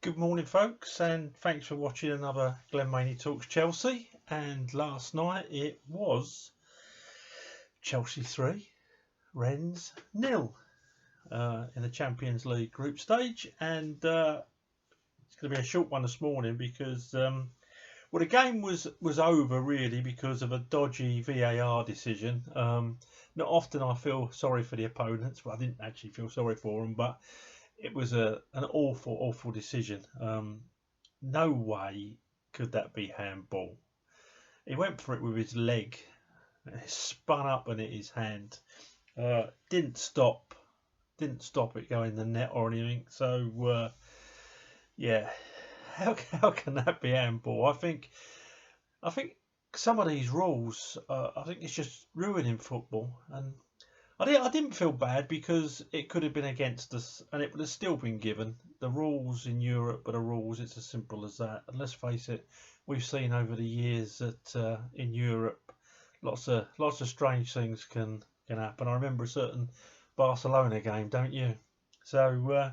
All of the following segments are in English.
Good morning, folks, and thanks for watching another Glenn Maney Talks Chelsea. And last night it was Chelsea 3, Rennes 0 in the Champions League group stage. And it's going to be a short one this morning because the game was over really because of a dodgy VAR decision. Not often I feel sorry for the opponents, but I didn't actually feel sorry for them. But it was an awful decision. No way could that be handball. He went for it with his leg. It spun up and hit his hand. Didn't stop it going in the net or anything. So yeah, how can that be handball? I think some of these rules, I think it's just ruining football. And I didn't feel bad because it could have been against us and it would have still been given. The rules in Europe are the rules. It's as simple as that. And let's face it, we've seen over the years that in Europe, lots of strange things can happen. I remember a certain Barcelona game, don't you? So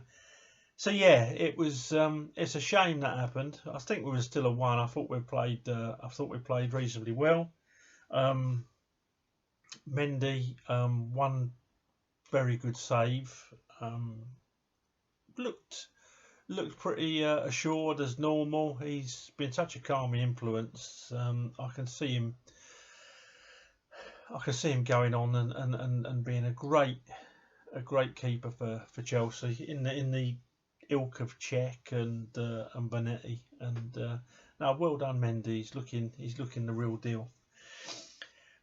yeah, it was. It's a shame that happened. I think we were still a one. I thought we played reasonably well. Mendy, one very good save. Looked pretty assured as normal. He's been such a calming influence. I can see him going on and being a great keeper for Chelsea in the ilk of Cech and Bonetti. And now, well done, Mendy. He's looking the real deal.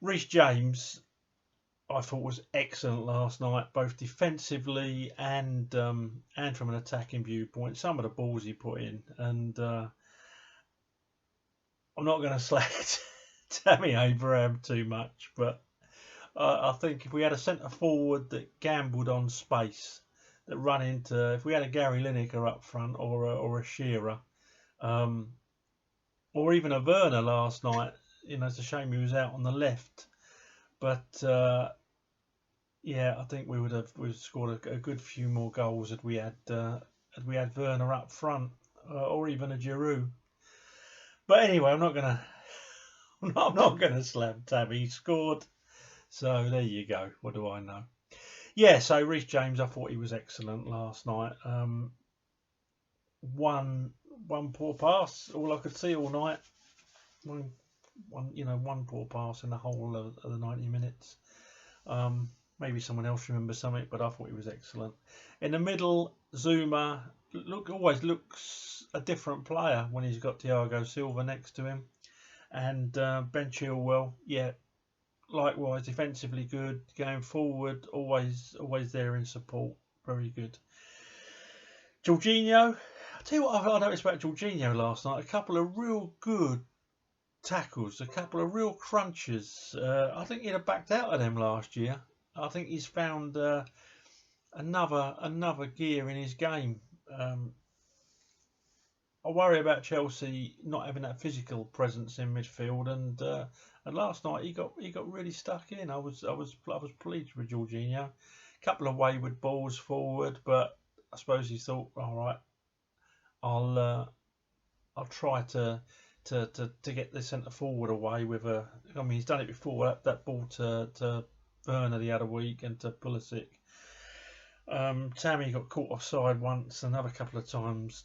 Reece James, I thought, was excellent last night, both defensively and from an attacking viewpoint. Some of the balls he put in, and I'm not going to slag Tammy Abraham too much, but I think if we had a centre forward that gambled on space, that run into, if we had a Gary Lineker up front or a Shearer, or even a Werner last night. It's a shame he was out on the left, but yeah, I think we would have scored a good few more goals had we had Werner up front, or even a Giroud. But anyway, I'm not gonna slam Tabby. He scored, so there you go. What do I know? Yeah, so Reece James, I thought he was excellent last night. One poor pass, all I could see all night. One poor pass in the whole of the 90 minutes. Maybe someone else remembers something, but I thought he was excellent. In the middle, Zuma always looks a different player when he's got Thiago Silva next to him. And Ben Chilwell, yeah, likewise, defensively good, going forward, always there in support, very good. Jorginho, I'll tell you what I noticed about Jorginho last night, a couple of real good tackles, a couple of real crunches. I think he'd have backed out of them last year. I think he's found another gear in his game. I worry about Chelsea not having that physical presence in midfield, and last night he got really stuck in. I was pleased with Jorginho. A couple of wayward balls forward, but I suppose he thought, all right, I'll try to get the centre forward away with a. I mean, he's done it before. That ball to Werner the other week and to Pulisic. Tammy got caught offside once. Another couple of times,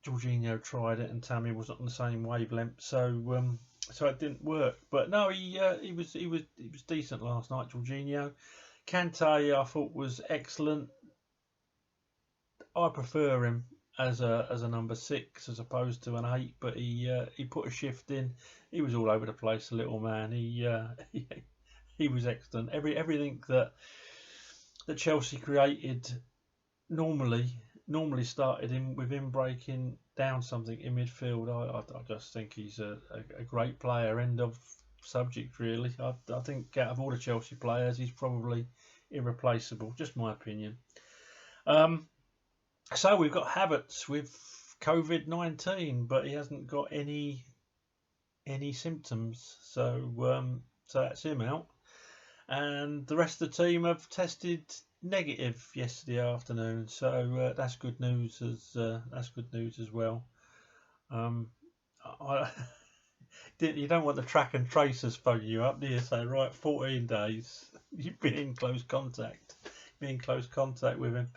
Jorginho tried it and Tammy wasn't on the same wavelength, so it didn't work. But no, he was decent last night, Jorginho. Kante, I thought, was excellent. I prefer him as a number 6 as opposed to an 8, but he put a shift in. He was all over the place, the little man. He was excellent. Everything that Chelsea created normally started with him breaking down something in midfield. I just think he's a great player. End of subject, really. I think out of all the Chelsea players, he's probably irreplaceable. Just my opinion. So we've got Havertz with COVID-19, but he hasn't got any symptoms. So that's him out. And the rest of the team have tested negative yesterday afternoon, so that's good news as well. I, you don't want the track and tracers phoning you up, do you? Say, right, 14 days, you've been in close contact, with him,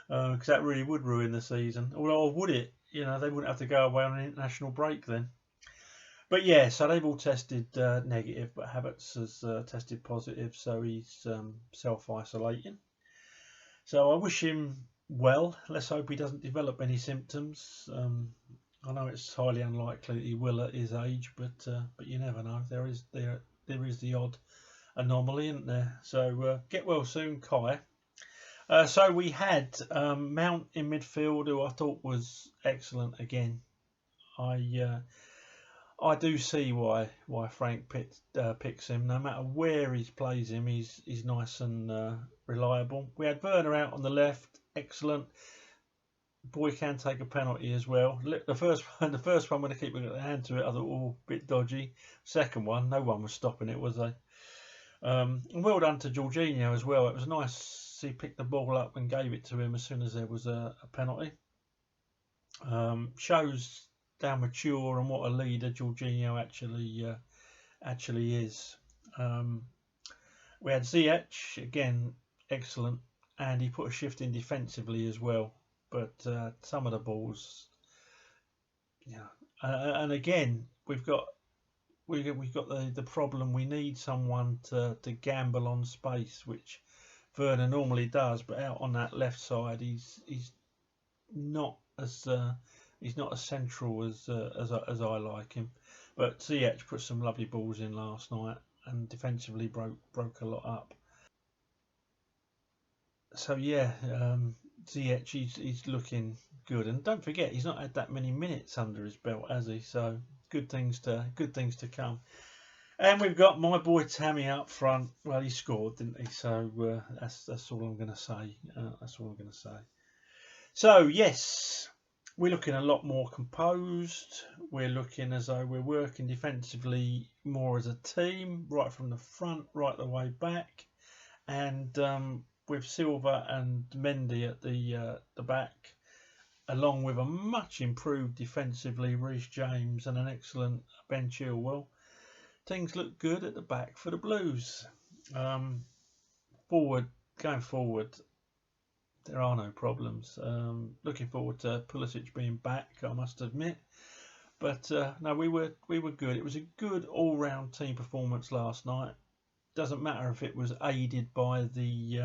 because that really would ruin the season. Or would it? You know, they wouldn't have to go away on an international break then. But yeah, so they've all tested negative, but Havertz has tested positive, so he's self-isolating. So I wish him well. Let's hope he doesn't develop any symptoms. I know it's highly unlikely that he will at his age, but you never know. There is the odd anomaly, isn't there? So get well soon, Kai. So we had Mount in midfield, who I thought was excellent again. I do see why Frank picks him. No matter where he plays him, he's nice and reliable. We had Werner out on the left, excellent. Boy can take a penalty as well. The first one when the keeper got the hand to it, I thought, oh, a bit dodgy. Second one, no one was stopping it, was they? And well done to Jorginho as well. It was nice he picked the ball up and gave it to him as soon as there was a penalty. Shows how mature and what a leader Jorginho actually is. We had Ziyech again, excellent, and he put a shift in defensively as well. But some of the balls, and again we've got the problem. We need someone to gamble on space, which Werner normally does, but out on that left side, he's not as central as I like him. But Ziyech put some lovely balls in last night and defensively broke a lot up. So yeah, Ziyech he's looking good, and don't forget he's not had that many minutes under his belt, has he? So good things to come. And we've got my boy Tammy up front. Well, he scored, didn't he? So that's all I'm going to say. So yes, we're looking a lot more composed. We're looking as though we're working defensively more as a team, right from the front, right the way back, and with Silva and Mendy at the back, along with a much improved defensively Rhys James and an excellent Ben Chilwell. Things look good at the back for the Blues. Going forward, there are no problems. Looking forward to Pulisic being back, I must admit. But no, we were good. It was a good all-round team performance last night. Doesn't matter if it was aided by the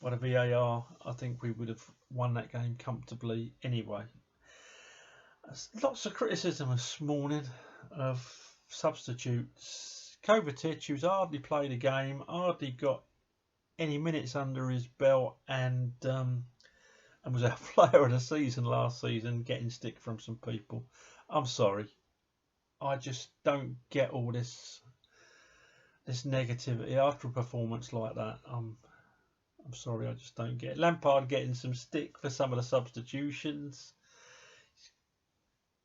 VAR. I think we would have won that game comfortably anyway. Lots of criticism this morning of substitutes. Kovacic, who's hardly played a game, hardly got any minutes under his belt, and was our player of the season last season, getting stick from some people. I'm sorry, I just don't get all this negativity after a performance like that. I'm sorry, I just don't get it. Lampard getting some stick for some of the substitutions.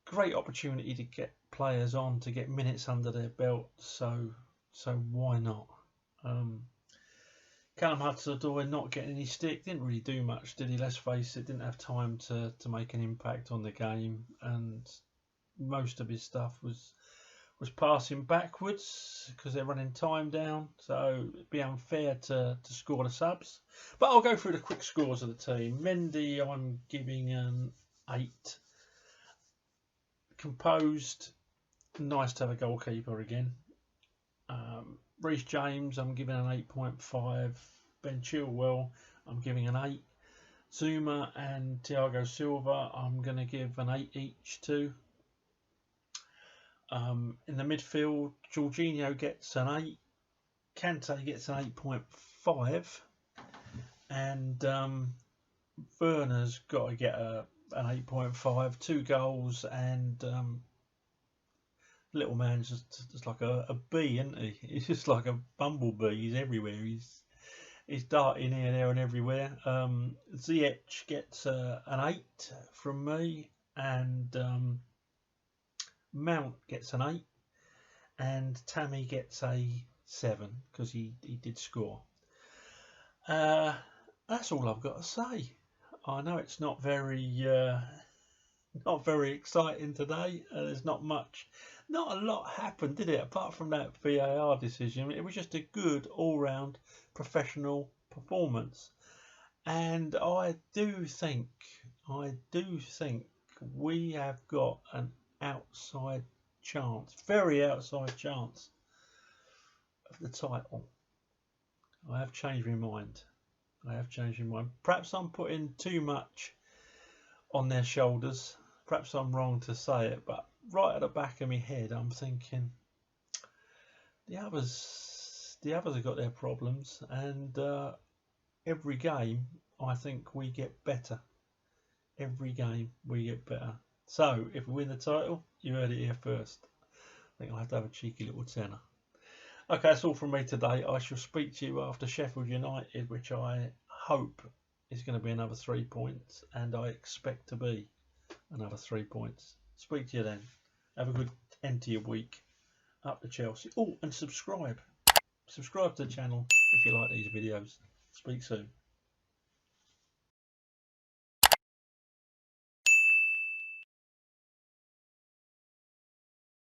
Great opportunity to get players on, to get minutes under their belt, so why not? Callum Hudson-Odoi not getting any stick, didn't really do much, did he? Let's face it, didn't have time to make an impact on the game, and most of his stuff was passing backwards because they're running time down, so it'd be unfair to score the subs. But I'll go through the quick scores of the team. Mendy, I'm giving an 8. Composed, nice to have a goalkeeper again. Rhys James, I'm giving an 8.5. Ben Chilwell, I'm giving an 8. Zuma and Thiago Silva, I'm going to give an 8 each too. In the midfield, Jorginho gets an 8. Kante gets an 8.5. And Werner's got to get an 8.5. 2 goals, and little man's just like a bee, isn't he? He's just like a bumblebee. He's everywhere. He's darting here, there, and everywhere. Ziyech gets an 8 from me, and Mount gets an 8, and Tammy gets a 7 because he did score. that's all I've got to say. I know it's not very exciting today. There's not a lot happened, did it? Apart from that VAR decision, it was just a good all-round professional performance. And I do think we have got an outside chance, very outside chance of the title. I have changed my mind. Perhaps I'm putting too much on their shoulders. Perhaps I'm wrong to say it, but right at the back of my head, I'm thinking the others have got their problems, and every game I think we get better. Every game we get better. So if we win the title, you heard it here first. I think I'll have to have a cheeky little tenner. Okay, that's all from me today. I shall speak to you after Sheffield United, which I hope is going to be another 3 points, and I expect to be another 3 points. Speak to you then. Have a good end to your week. Up to Chelsea. Oh, and subscribe. Subscribe to the channel if you like these videos. Speak soon.